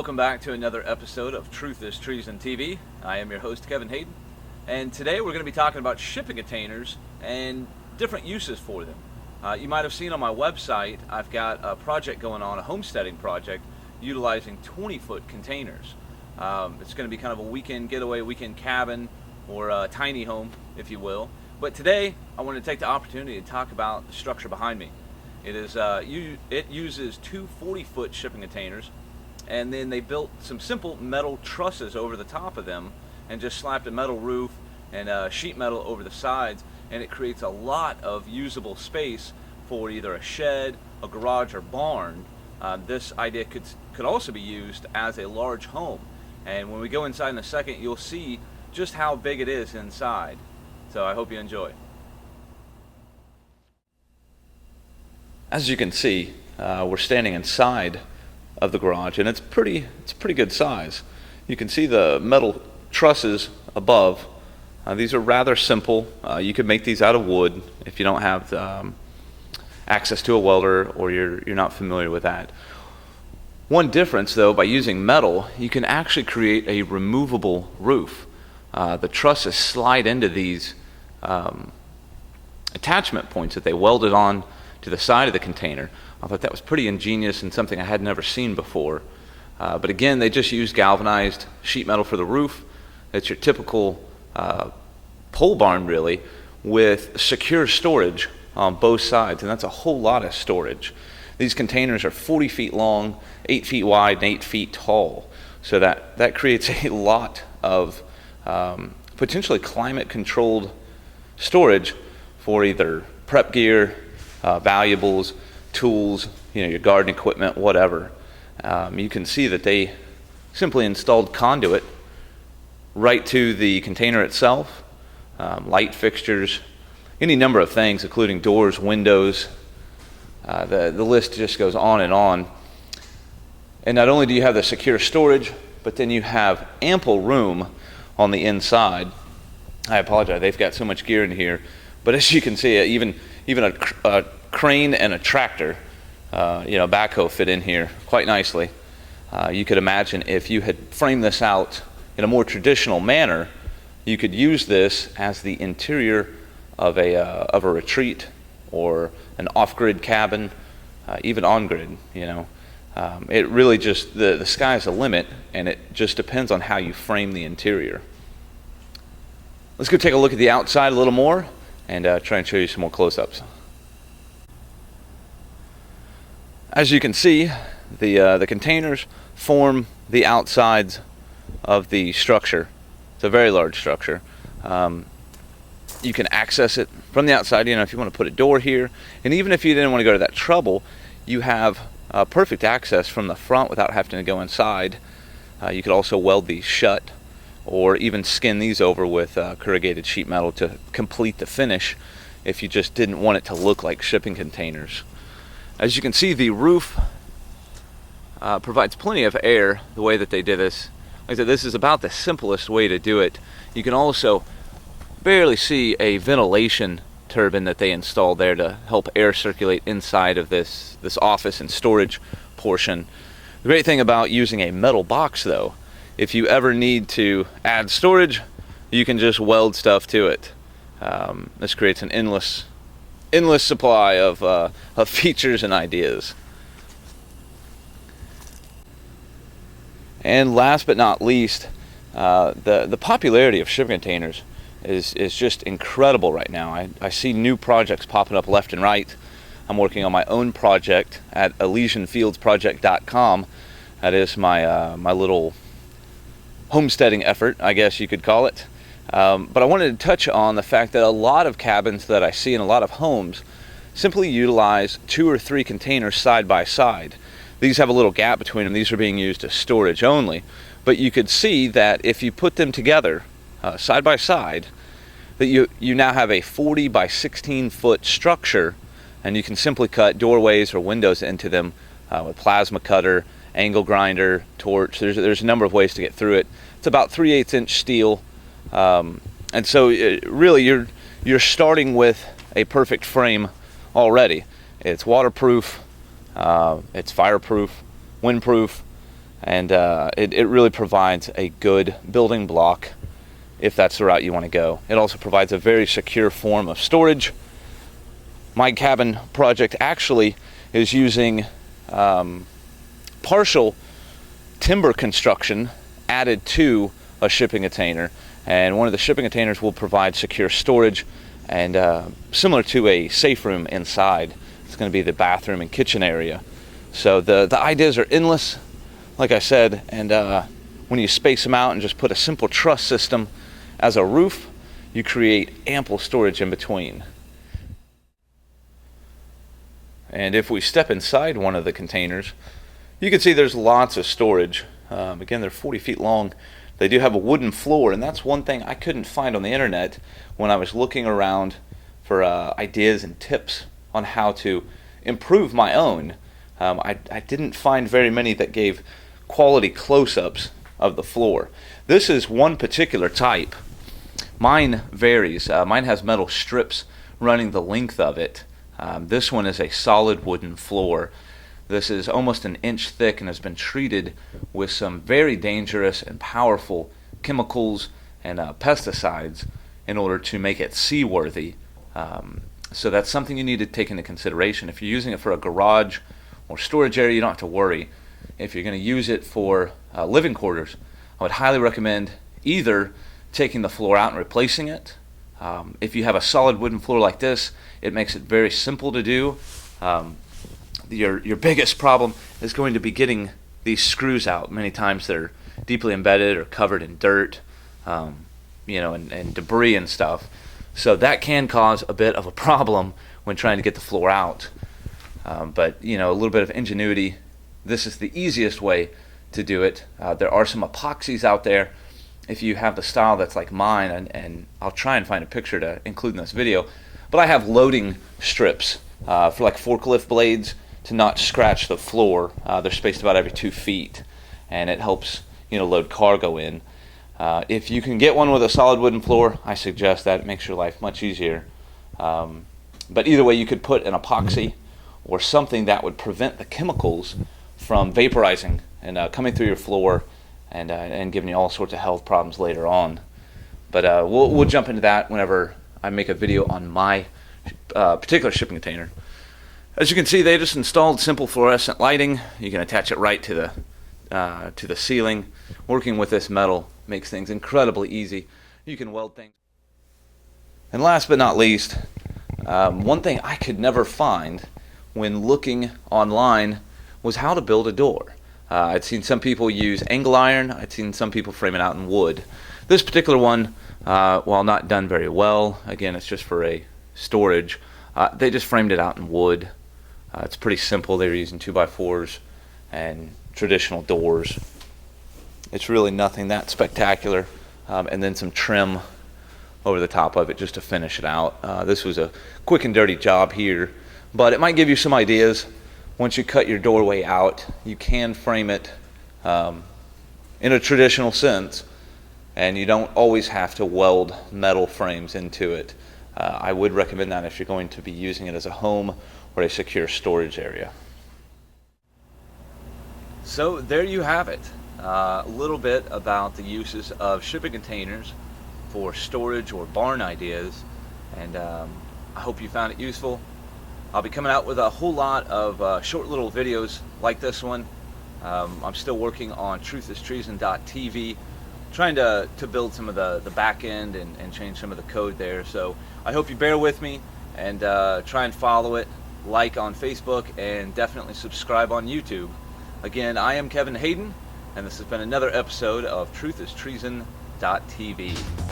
Welcome back to another episode of Truth is Treason TV. I am your host, Kevin Hayden, and today we're going to be talking about shipping containers and different uses for them. You might have seen on my website, I've got a project going on, a homesteading project, utilizing 20-foot containers. It's going to be kind of a weekend getaway, weekend cabin, or a tiny home, if you will. But today, I want to take the opportunity to talk about the structure behind me. It uses two 40-foot shipping containers, and then they built some simple metal trusses over the top of them and just slapped a metal roof and sheet metal over the sides, and it creates a lot of usable space for either a shed, a garage, or barn. This idea could also be used as a large home, and when we go inside in a second, you'll see just how big it is inside. So I hope you enjoy. As you can see, we're standing inside of the garage, and it's pretty good size. You can see the metal trusses above. These are rather simple. You could make these out of wood if you don't have access to a welder, or you're not familiar with that. One difference, though, by using metal, you can actually create a removable roof. The trusses slide into these attachment points that they welded on to the side of the container. I thought that was pretty ingenious and something I had never seen before. But again, they just use galvanized sheet metal for the roof. It's your typical pole barn, really, with secure storage on both sides, and that's a whole lot of storage. These containers are 40 feet long, 8 feet wide, and 8 feet tall. So that creates a lot of potentially climate-controlled storage for either prep gear, valuables, tools, your garden equipment, whatever. You can see that they simply installed conduit right to the container itself, light fixtures, any number of things, including doors, windows. The list just goes on. And not only do you have the secure storage, but then you have ample room on the inside. I apologize, they've got so much gear in here, but as you can see, even a crane and a tractor, backhoe fit in here quite nicely. You could imagine if you had framed this out in a more traditional manner, you could use this as the interior of a retreat or an off-grid cabin, even on-grid. It really just the sky's the limit, and it just depends on how you frame the interior. Let's go take a look at the outside a little more and try and show you some more close-ups. As you can see, the containers form the outsides of the structure. It's a very large structure. You can access it from the outside, if you want to put a door here. And even if you didn't want to go to that trouble, you have perfect access from the front without having to go inside. You could also weld these shut, or even skin these over with corrugated sheet metal to complete the finish if you just didn't want it to look like shipping containers. As you can see, the roof provides plenty of air the way that they did this. Like I said, this is about the simplest way to do it. You can also barely see a ventilation turbine that they installed there to help air circulate inside of this office and storage portion. The great thing about using a metal box, though, if you ever need to add storage, you can just weld stuff to it. This creates an endless supply of features and ideas. And last but not least, the popularity of shipping containers is just incredible right now. I see new projects popping up left and right. I'm working on my own project at ElysianFieldsProject.com. That is my little homesteading effort, I guess you could call it. But I wanted to touch on the fact that a lot of cabins that I see in a lot of homes simply utilize 2 or 3 containers side by side. These have a little gap between them. These are being used as storage only. But you could see that if you put them together side by side, that you now have a 40 by 16 foot structure, and you can simply cut doorways or windows into them with plasma cutter, angle grinder, torch. There's a number of ways to get through it. It's about 3/8 inch steel. And so really you're starting with a perfect frame already. It's waterproof, it's fireproof, windproof, and it really provides a good building block if that's the route you want to go. It also provides a very secure form of storage. My cabin project actually is using partial timber construction added to a shipping container, and one of the shipping containers will provide secure storage and similar to a safe room inside. It's going to be the bathroom and kitchen area. So the ideas are endless, like I said, and when you space them out and just put a simple truss system as a roof, you create ample storage in between. And if we step inside one of the containers, you can see there's lots of storage. Again, they're 40 feet long. They do have a wooden floor, and that's one thing I couldn't find on the internet when I was looking around for ideas and tips on how to improve my own. I didn't find very many that gave quality close-ups of the floor. This is one particular type. Mine varies. Mine has metal strips running the length of it. This one is a solid wooden floor. This is almost an inch thick and has been treated with some very dangerous and powerful chemicals and pesticides in order to make it seaworthy. So that's something you need to take into consideration. If you're using it for a garage or storage area, you don't have to worry. If you're going to use it for living quarters, I would highly recommend either taking the floor out and replacing it. If you have a solid wooden floor like this, it makes it very simple to do. Your biggest problem is going to be getting these screws out. Many times they're deeply embedded or covered in dirt, and debris and stuff. So that can cause a bit of a problem when trying to get the floor out. But a little bit of ingenuity. This is the easiest way to do it. There are some epoxies out there if you have the style that's like mine, and I'll try and find a picture to include in this video. But I have loading strips for like forklift blades to not scratch the floor. They're spaced about every 2 feet, and it helps load cargo in. If you can get one with a solid wooden floor, I suggest that. It makes your life much easier. But either way, you could put an epoxy or something that would prevent the chemicals from vaporizing and coming through your floor and giving you all sorts of health problems later on. But we'll jump into that whenever I make a video on my particular shipping container. As you can see, they just installed simple fluorescent lighting. You can attach it right to the ceiling. Working with this metal makes things incredibly easy. You can weld things. And last but not least, one thing I could never find when looking online was how to build a door. I'd seen some people use angle iron. I'd seen some people frame it out in wood. This particular one, while not done very well, again, it's just for a storage, they just framed it out in wood. It's pretty simple. They were using 2x4s and traditional doors. It's really nothing that spectacular, and then some trim over the top of it just to finish it out. This was a quick and dirty job here, but it might give you some ideas. Once you cut your doorway out, you can frame it in a traditional sense, and you don't always have to weld metal frames into it. I would recommend that if you're going to be using it as a home or a secure storage area. So there you have it. A little bit about the uses of shipping containers for storage or barn ideas, and I hope you found it useful. I'll be coming out with a whole lot of short little videos like this one. I'm still working on truthistreason.tv, trying to build some of the back end and change some of the code there. So I hope you bear with me and try and follow it, like on Facebook, and definitely subscribe on YouTube. Again, I am Kevin Hayden, and this has been another episode of truthistreason.tv.